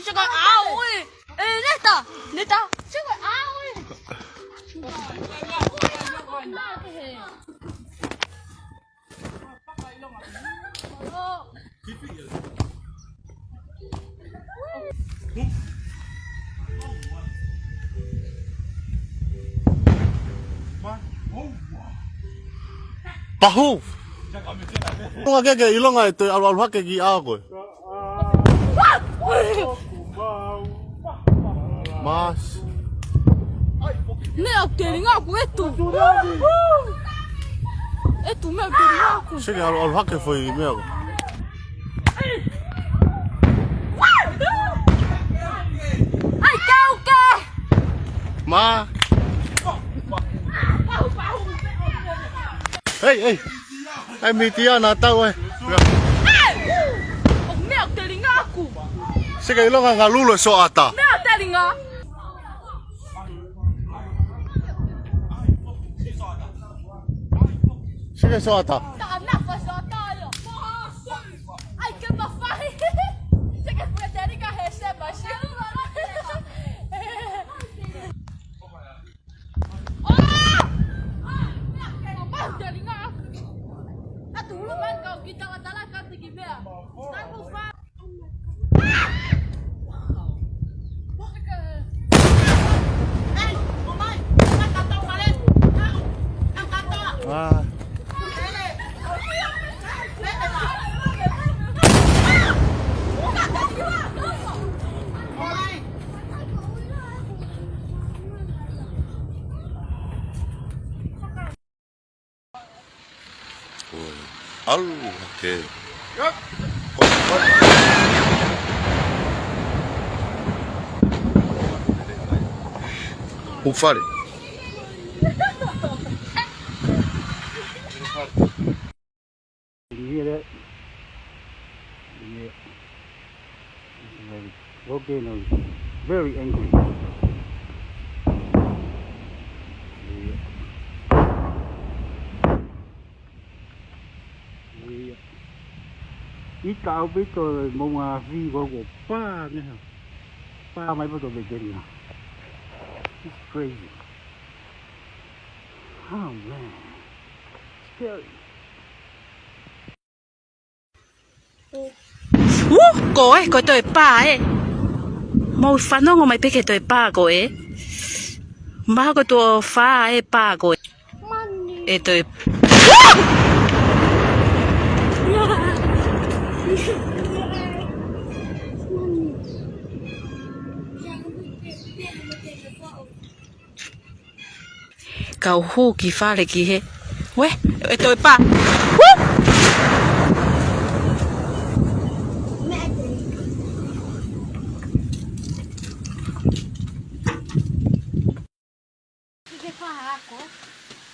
제가 아오이. 냈다. 제가 아오이. Pahu. Ilong keke ilong ay to al hak gi ako. Mas. Meu telinga aku itu. Itu meu telinga aku. Sige al hak foi meu. Ai kau ke? Ma. Hey. Ai mitia na tau ai. Meu telinga aku. Sige ilong nga lulo so ata. Meu telinga. Sige so ata. Tak nak pasal tayo. Ai que me faz. Sige punya telinga hese basi. Kita katalah kata gimana? Aku faham. Ah. Okay. Ufale. You hear that? Yeah. Volcano is very angry. Ít tao biết tôi mong vi của ba nữa ba mấy bắt đầu về trên nào. It's crazy. Oh man, scary. Cô ấy có tuổi ba ấy, mau phá nó ngon mày biết cái tuổi ba cô ấy, má cái tuổi phá ấy ba cô ấy, tuổi cầu hú kỳ pha lại kỳ hết,喂，tuổi ba.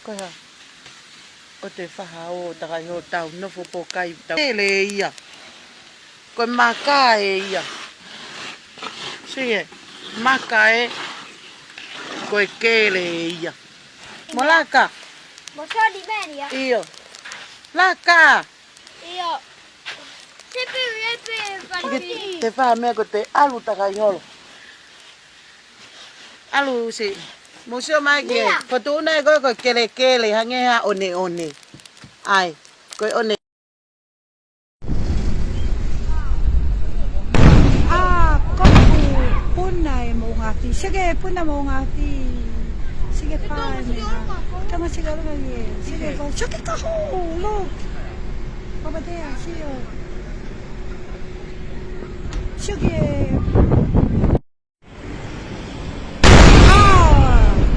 Coi hả? Ôi trời pha hao, ta cái hồ tàu nó phụ bộ cây tàu lê à, coi ma cái à, gì? Ma cái, coi kê lê à, Malaka. Mau di mana ya? Iyo, laka. Iyo. Sepi. Te pha me ko te alu ta cái hồ, alu si. Museo mai kia, foto này có kele hàng nghe ha one, ai, coi one. Có pun này mau ngati, sige pun na mau ngati, sige pa ni, tama sige lagi, sige ko, sige ka ho, look, apa dia, sige.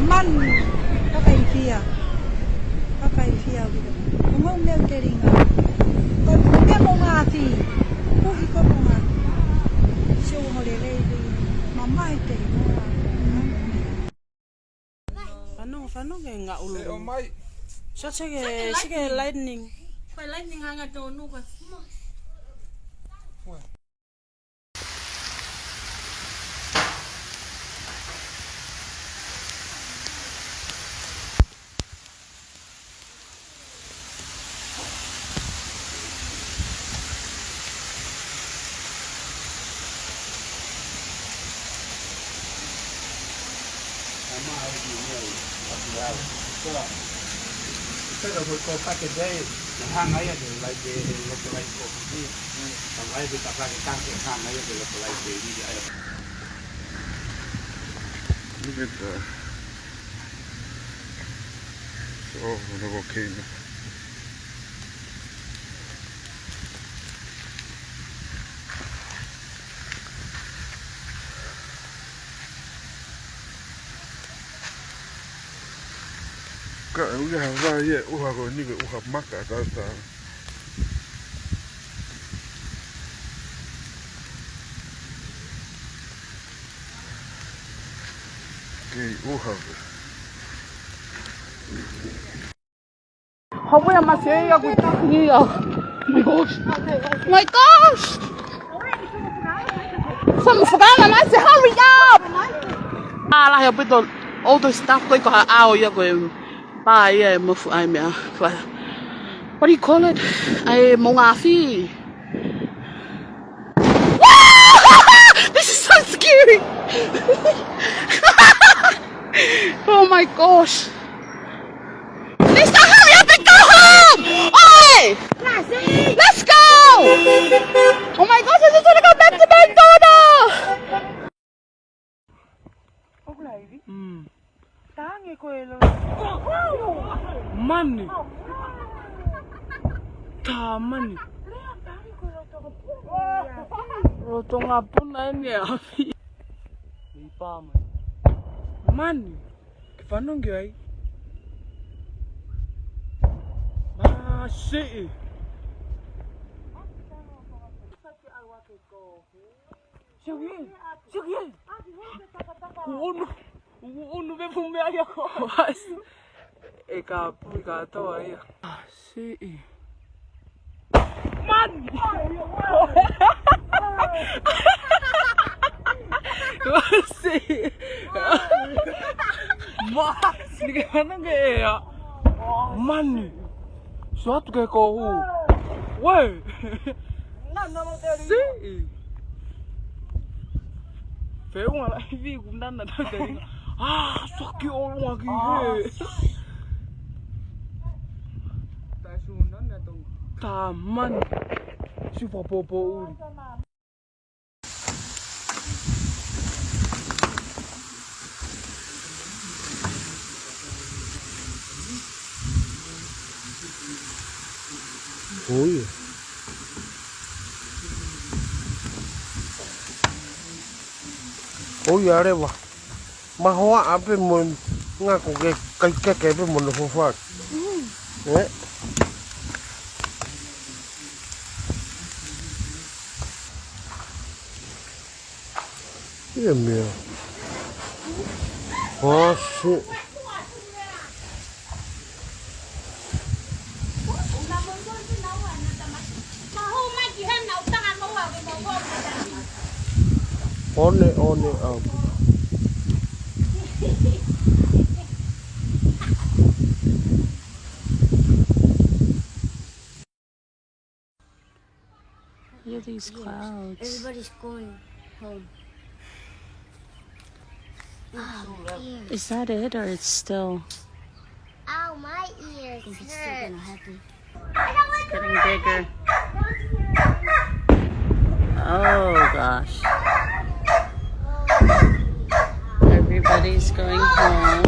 Man, pakai via gitu. Ngomong dia teringat. Kau dia mau ngati, kau ikut mau ngati. Siapa mau lele di, mama itu. Fano ke nggak ulu. So sige lightning. Phải lightning hangat no nu kan. Pero fue copa que de Hunga ya de la de lo que va a ir con sí. También hay que tapar que tanque Hunga ya de lo que va a ir. Look at that. Oh, the volcano. Uga vaye uha go nibe uha maka tata. Okay, uha. Haapai masaya ko takiya. My gosh. My gosh. Some fogana na se hurry up. Ala ya pito all the stuff ko ha ao ya ko. Ba ya mo fu ai me. What do you call it? Ai mongafi. This is so scary. Oh my gosh. Lisa, hurry up and go home! Oi! Let's go! Oh my gosh, I just want to go back to McDonald's! Tangi ko elo. Money. Ta money. Roto nga puna ni afi. Ipa man. Money. Kifanong gyay. Shit. Sige. Uno be fumaya ko. Eka to ay. Shit. Man. Shit. Mas, sige na gaya. Man. Suatu kayak kau, woi, si, feu malah ini guna nada dari, sakit orang lagi taman, si popo. Oi. Oi are wa. Mahwa ape mon nga ko ke pe mon fo fa. Yeah, man. Oh shit. On it. Look at these clouds. Everybody's going home. Is that it, or it's still Ow, my ears hurt. it's still gonna happen? It's getting bigger. Oh gosh. Everybody's going home.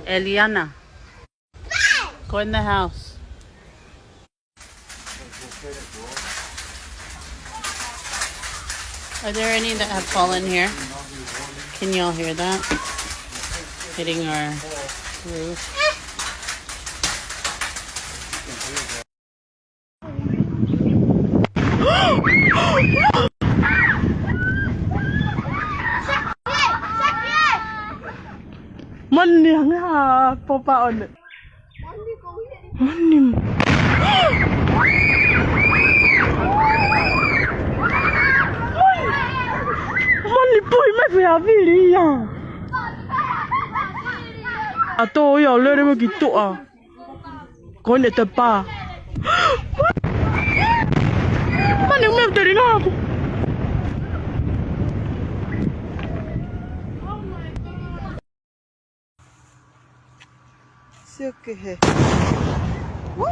Eliana, go in the house. Are there any that have fallen here? Can y'all hear that? Hitting our roof. Money nga papaon. Money. Money boy mai phải avili ya. Ato ya lere mo gitu ah. Ko ne te pa. Money mo teri na ako. ke he. Woo!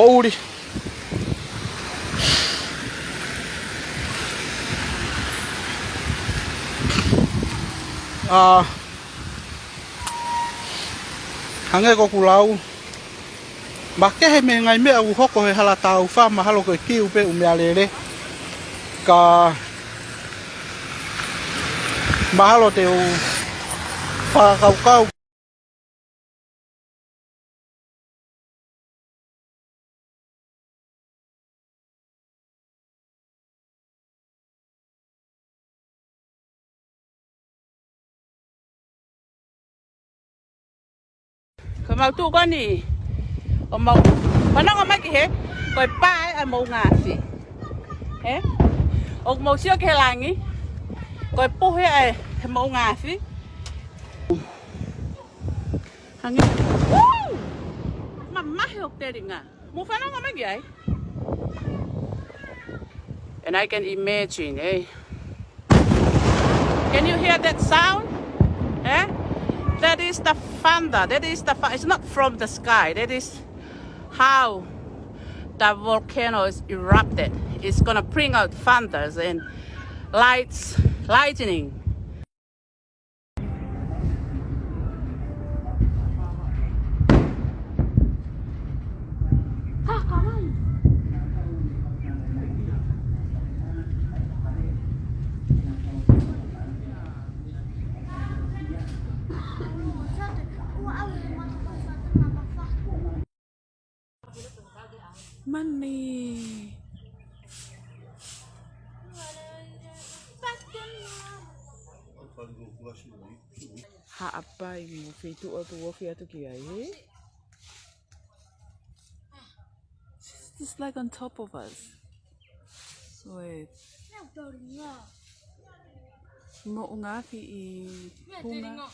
Holy. Hange ko kulau. Make he me ngai me au hoko he hala tau wha mahalo ko kiu pe umea lele. Ka mahalo te u wha kau kau. Ko mau tu ko ni. O mau. Pana ko mai ki he. Ko pai a mau ngasi. He? O mau sio ke langi. Ko pu he ai mau ngasi. Hangi. Mama he ok te ringa. Mo pana ko mai ki ai. And I can imagine, eh? Can you hear that sound? Eh? That is the thunder. That is the. It's not from the sky. That is how the volcano is erupted. It's gonna bring out thunders and lightning. Money. Haapai mo feito o tu o fia tu ki ai. It's like on top of us. Wait. Mo nga fi I Hunga.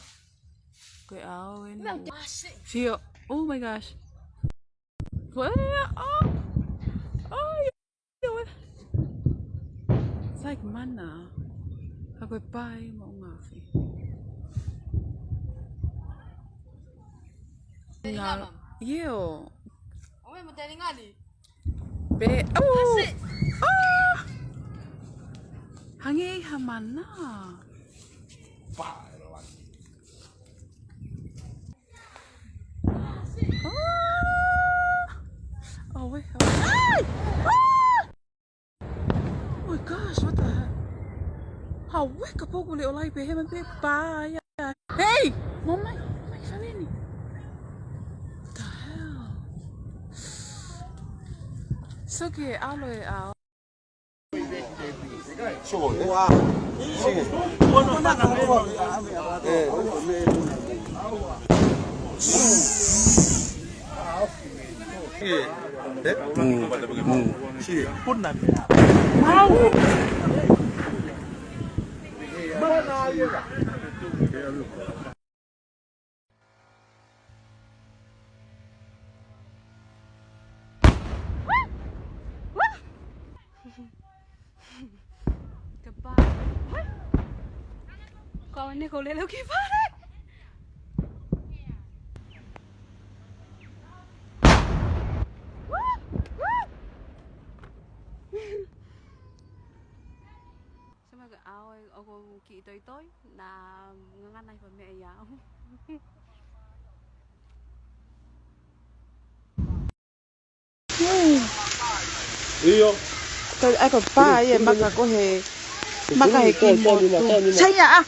Koe ao en. Fio. Oh my gosh. What? Oh. Oh. It's like mana. Ako pai mo nga fi. Nga. Yo. Oi, mo tani nga ni. Be. Oh. Ah. Hangi hamana. Oh wait. Ah! Oh my gosh, what the heck? How wick a pogo little like him and big bye. Hey! Mama, my family. What the hell? So okay, aloe out. Goodbye. Con này cô lên lâu kia phát đấy. Sao mà cái áo ấy ở cô kỹ tới tối là ngăn này phần mẹ giáo. Iyo. Ai còn pa ye maka ko he. Maka he ki mo. Saya.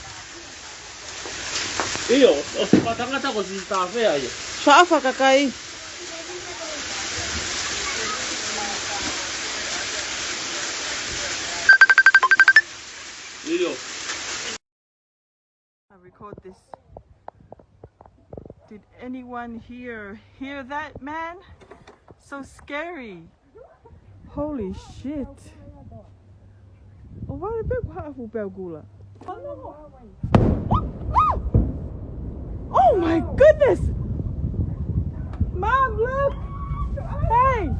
Iyo. Patangata ko si tafe ay. So afa ka kai. Iyo. I record this. Did anyone hear that, man? So scary. Holy shit. Oh, why the big half of Belgula? Oh my goodness! Mom, look! Hey!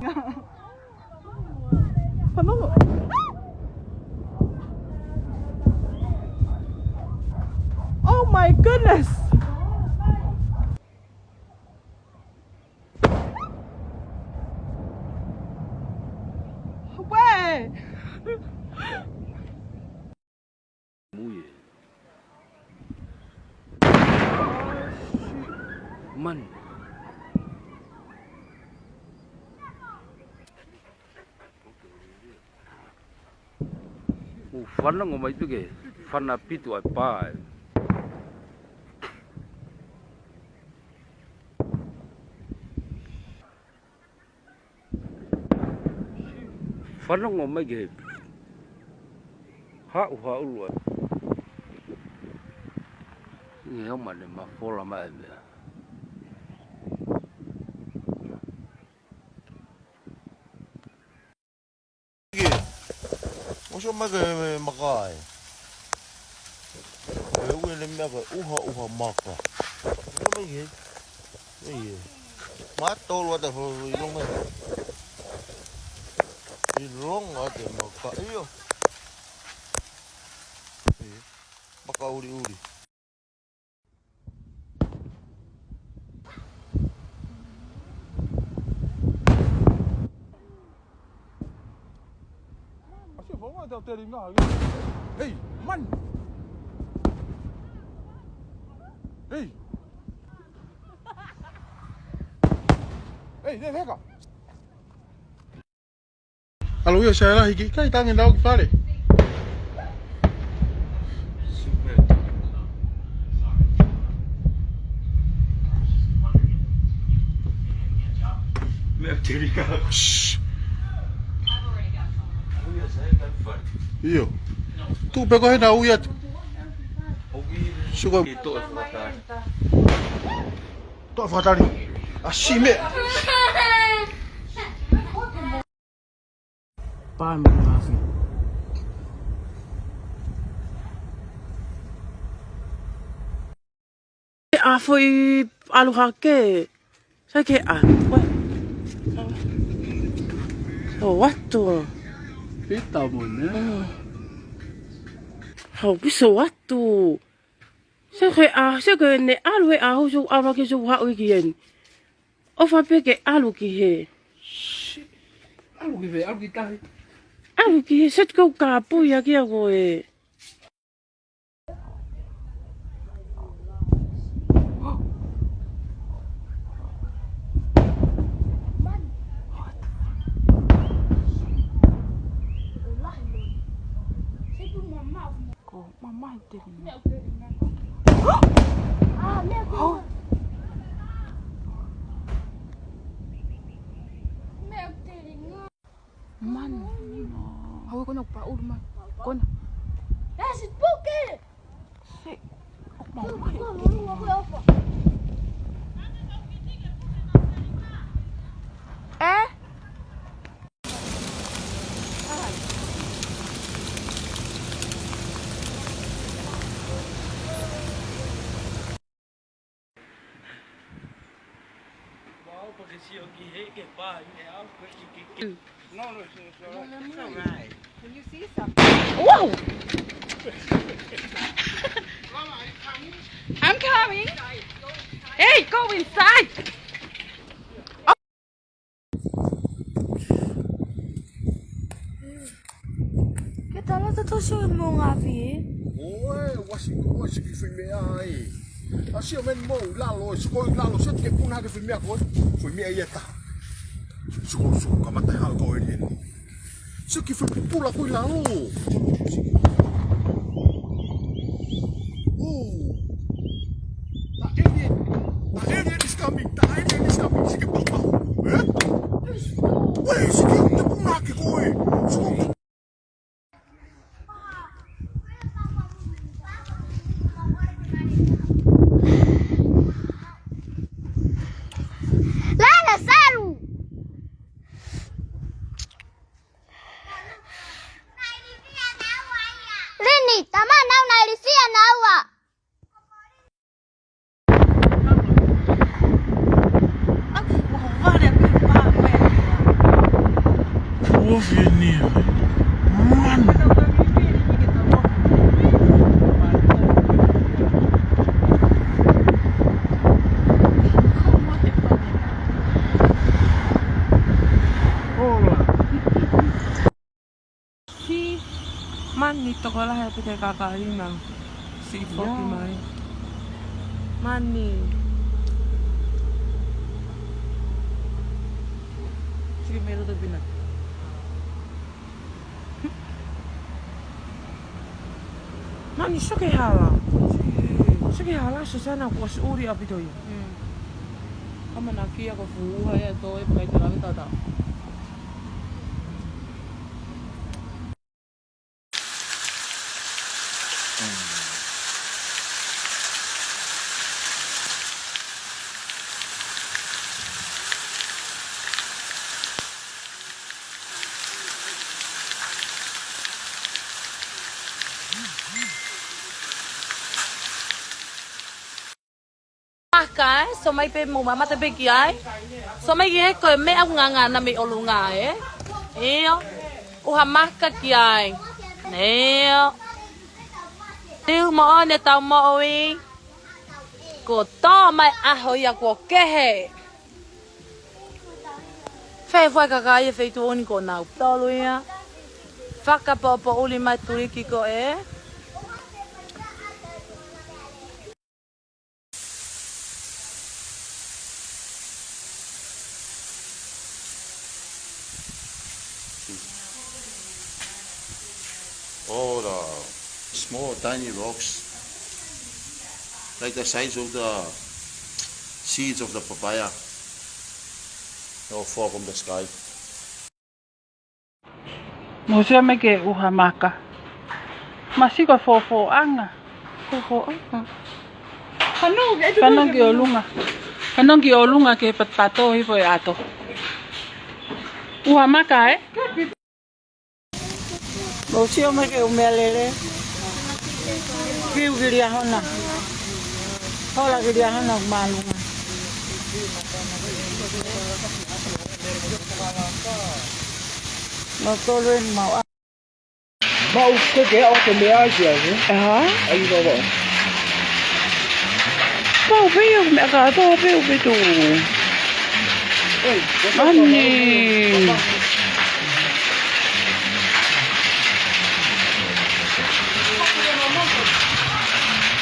Oh my goodness! Where? Man. Whana ngō mai tuke, whana pitu ai pāe. Whana ngō mai ke, hau ai. Ngē o mane ma whola mai mea. Oso maka makai. Ewe le maka uha maka. Oso mai ke. Matolo ata fo ilonga. Ilonga ata maka. Iyo. Maka uri. Hey, man! Hey! Hey, vem cá! Alô, eu sei lá, aqui, quem tá indo ao que fale? Shh! Io. Tu pegou aí na uia. Chegou. Tô a fatar. Assim mesmo. Pai, meu assim. Ah, foi aloha ke. Sai ke Oh, what to? Eita, mano. Hau piso watu. Se ke ne alu e ahu su alu ke su hau ki en. O fa pe ke alu ki he. Alu ki tahi. Alu ki he set ko ka pu ya ki ko e. Mama didn't. Man, how ko nagpaul man. Kon. That's it, spooky. Shit. Eh? No, it's all right. Can you see something? Whoa! I'm coming. Hey, go inside. ¿Qué tal la tatuación mo nga fi? Oi, wasi ki filme ai. Asio men mo lalo, lalo set ke puna ke filme ko. Filme ai eta. Su kamata ha ko ni. Su ki filme pula ko lalo. The alien is coming. Sige papa. Eh? Wait, sige te puna ke ko e. Lala, Saru! toko la he pute kakahina. Si foki mai. Mani. Sige meron to bina. Mani soke hala. Soke hala Susana ko uri apito yo. Kama nakia ko fuha ya to e pai tala tata. Cái số mấy bên mù mà tay bên kia ấy số mấy cái coi mấy ông ngà nằm bị olu ngà ấy yêu mắc cái kia ấy nè tiêu mò nè tao mò đi của to mày hồi ya của cái hệ phải cái phải tu ôn của nào to luôn á phát cái bộ uli mai tuli kiko ấy All the small tiny rocks, like the size of the seeds of the papaya, they all fall from the sky. Mo se me ke uha maka. Masiko fofo anga. Fofo anga. Kanong ki olunga. Kanong ki olunga ke patpato hi foi ato. Uha maka eh? Mo sio me ke umelele. Kiu giria hona. Hola giria hona malunga. Nó to lên màu Mau cái ghế ở trên mẹ ai vậy? hả? Anh đâu vậy? Bao nhiêu mẹ cả bao nhiêu bị tù. Anh nè.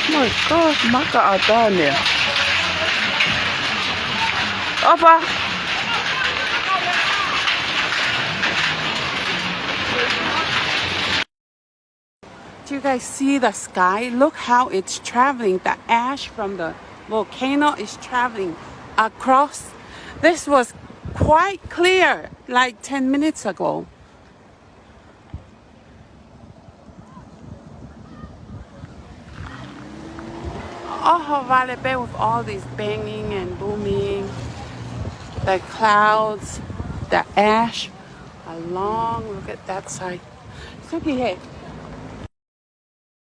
My God, maka ada nè. Apa? Do you guys see the sky? Look how it's traveling. The ash from the volcano is traveling across. This was quite clear like 10 minutes ago. Oh, Vale Bay with all these banging and booming. The clouds, the ash along. Look at that side. It's okay, hey.